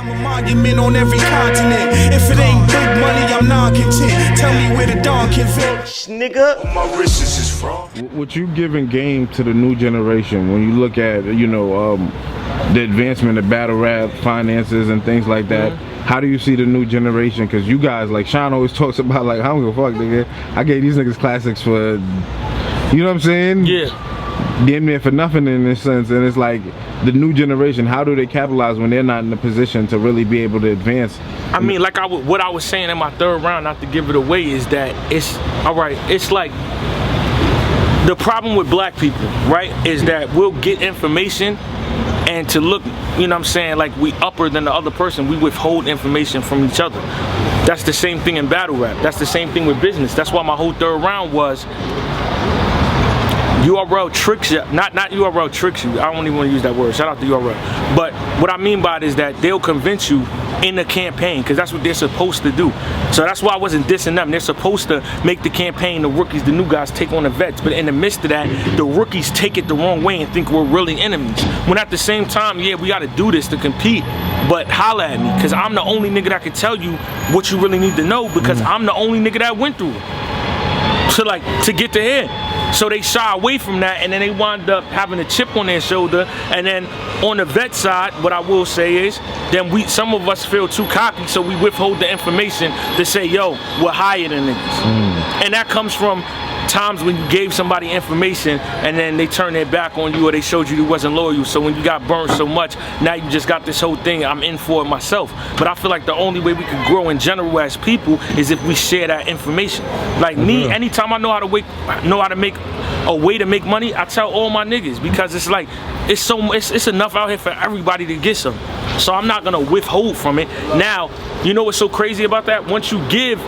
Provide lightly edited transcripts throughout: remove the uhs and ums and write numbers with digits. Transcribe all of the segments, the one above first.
I'm a monument on every continent. If it ain't big money, I'm non-content. Tell me where the dawn can fit. Nigga. On my wrist is his fraud. What you giving game to the new generation when you look at, the advancement of battle rap, finances, and things like that? How do you see the new generation? Because you guys, like Sean always talks about, like, I don't give a fuck, nigga. I gave these niggas classics for, you know what I'm saying? Yeah. Damn near for nothing in this sense. And it's like, the new generation, how do they capitalize when they're not in a position to really be able to advance? I mean, like what I was saying in my third round, not to give it away, is that it's like the problem with black people, right, is that we'll get information and to look, you know what I'm saying, like we upper than the other person, we withhold information from each other. That's the same thing in battle rap. That's the same thing with business. That's why my whole third round was URL tricks you, not URL tricks you. I don't even want to use that word. Shout out to URL. But what I mean by it is that they'll convince you in the campaign, because that's what they're supposed to do. So that's why I wasn't dissing them. They're supposed to make the campaign, the rookies, the new guys take on the vets. But in the midst of that, the rookies take it the wrong way and think we're really enemies. When at the same time, yeah, we got to do this to compete. But holla at me, because I'm the only nigga that can tell you what you really need to know, because I'm the only nigga that went through it. So like, to get to here. So they shy away from that, and then they wind up having a chip on their shoulder. And then on the vet side, what I will say is, then some of us feel too cocky, so we withhold the information to say, yo, we're higher than niggas. And that comes from times when you gave somebody information and then they turned their back on you, or they showed you wasn't loyal. So when you got burned so much, now you just got this whole thing, I'm in for it myself. But I feel like the only way we could grow in general as people is if we share that information. Like me, anytime I know how to make a way to make money, I tell all my niggas, because it's like it's enough out here for everybody to get some. So I'm not gonna withhold from it. Now, you know what's so crazy about that? Once you give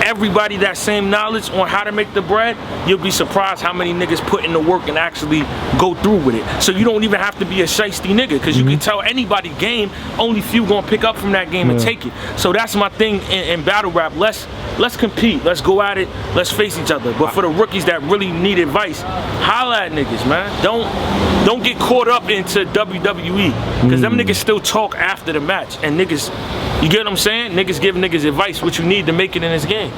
everybody that same knowledge on how to make the bread, you'll be surprised how many niggas put in the work and actually go through with it. So you don't even have to be a shiesty nigga, because you can tell anybody game, only few gonna pick up from that game and take it. So that's my thing in battle rap. Let's compete, let's go at it, let's face each other. But for the rookies that really need advice, holla at niggas, man. Don't get caught up into WWE, because them niggas still talk after the match. And niggas, you get what I'm saying? Niggas give niggas advice, what you need to make it in this game.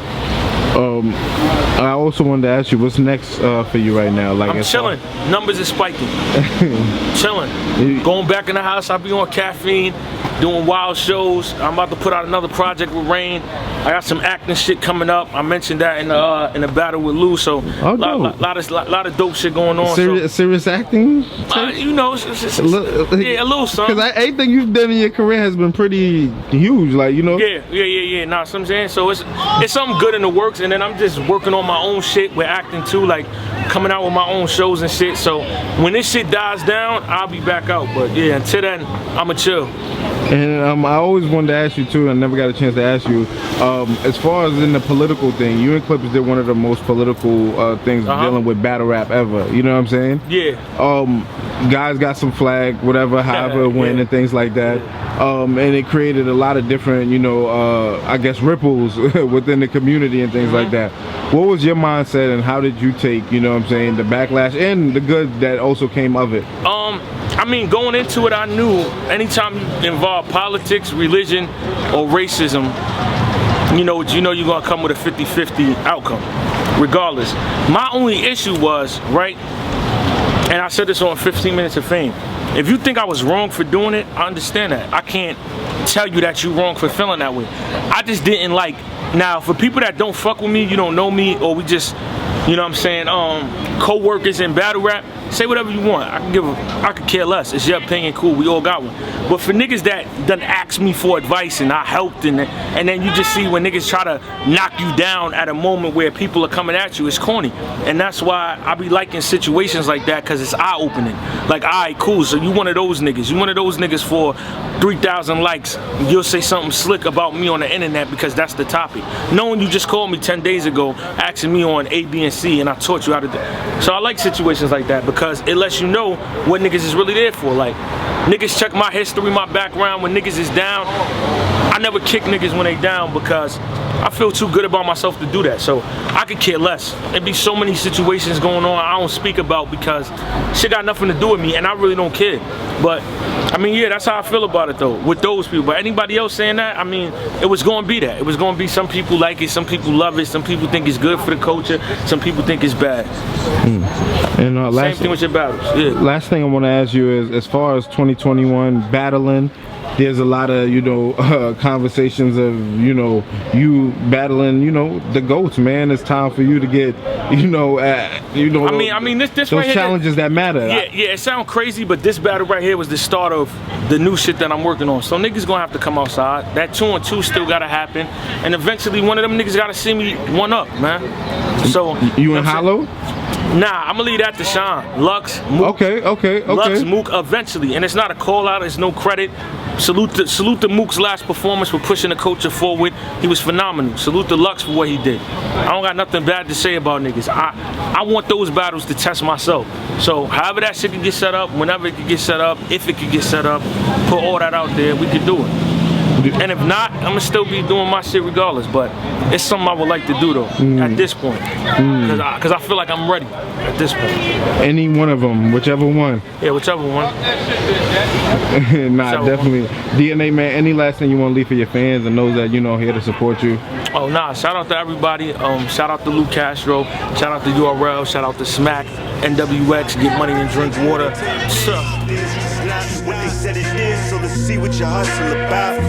I also wanted to ask you, what's next for you right now? Like, I'm chilling. Numbers are spiking. Chilling. Going back in the house, I'll be on caffeine, doing wild shows. I'm about to put out another project with Rain. I got some acting shit coming up. I mentioned that in the battle with Lou. So a lot of dope shit going on. Serious acting? You know, yeah, a little something. Because anything you've done in your career has been pretty huge, like, you know. Yeah. Nah, so I'm saying, so it's something good in the works, and then I'm just working on my own shit with acting too, like coming out with my own shows and shit. So when this shit dies down, I'll be back out. But yeah, until then, I'ma chill. And I always wanted to ask you too, and I never got a chance to ask you, as far as in the political thing, you and Clippers did one of the most political things dealing with battle rap ever, you know what I'm saying? Yeah. Guys got some flag, whatever, however it went, and things like that. And it created a lot of different, I guess, ripples within the community and things like that. What was your mindset, and how did you take, the backlash and the good that also came of it? I mean, going into it, I knew anytime you involve politics, religion, or racism, you're gonna come with a 50-50 outcome, regardless. My only issue was, right, and I said this on 15 Minutes of Fame, if you think I was wrong for doing it, I understand that. I can't tell you that you're wrong for feeling that way. I just didn't like, now for people that don't fuck with me, you don't know me, or we just, co-workers in battle rap, say whatever you want. I could care less. It's your opinion, cool, we all got one. But for niggas that done ask me for advice and I helped, and then you just see when niggas try to knock you down at a moment where people are coming at you, it's corny. And that's why I be liking situations like that, because it's eye-opening. Like, all right, cool, so you one of those niggas. You one of those niggas for 3,000 likes. You'll say something slick about me on the internet because that's the topic. Knowing you just called me 10 days ago asking me on A, B, and C, and I taught you how to do it. So I like situations like that, because it lets you know what niggas is really there for. Like, Niggas check my history, my background. When niggas is down, I never kick niggas when they down because I feel too good about myself to do that. So I could care less. There be so many situations going on I don't speak about because shit got nothing to do with me and I really don't care. But I mean, yeah, that's how I feel about it though, with those people. But anybody else saying that, I mean, it was gonna be that. It was gonna be some people like it, some people love it, some people think it's good for the culture, some people think it's bad. And Same thing with your battles. Yeah. Last thing I want to ask you is, as far as 2021 battling, there's a lot of, you know, conversations of, you know, you battling, you know, the GOATs, man. It's time for you to get, you know, I mean, this those right here, challenges that matter. Yeah, it sounds crazy, but this battle right here was the start of the new shit that I'm working on. So niggas gonna have to come outside. That 2-on-2 still gotta happen, and eventually one of them niggas gotta see me one up, man. So you and Hollow? Nah, I'm gonna leave that to Sean. Lux, Mook. Okay. Lux, Mook, eventually. And it's not a call out, it's no credit. Salute to Mook's last performance for pushing the culture forward. He was phenomenal. Salute to Lux for what he did. I don't got nothing bad to say about niggas. I want those battles to test myself. So however that shit can get set up, whenever it can get set up, if it can get set up, put all that out there, we can do it. And if not, I'm gonna still be doing my shit regardless. But it's something I would like to do though at this point, because I feel like I'm ready at this point. Any one of them, whichever one. Yeah, whichever one. Nah, definitely. DNA, man. Any last thing you want to leave for your fans and those that, you know, here to support you? Oh nah, shout out to everybody. Shout out to Luke Castro. Shout out to URL. Shout out to Smack, NWX. Get money and drink water. What they said it is, so let's see what your hustle about.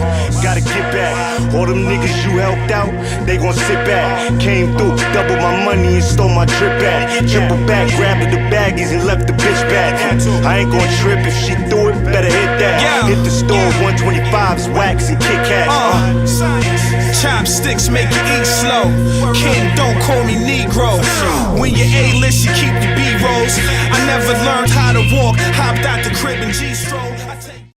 Gotta get back. All them niggas you helped out, they gon' sit back. Came through, doubled my money and stole my drip back. Triple back, grabbed the baggies and left the bitch back. I ain't gon' trip if she threw it, better hit that. Hit the store, 125s, wax and Kit Kats. Chopsticks make you eat slow. Kid, don't call me Negro. When you're A-list, you keep the B-rolls. I never learned how to walk. Hopped out the crib in G-Stro.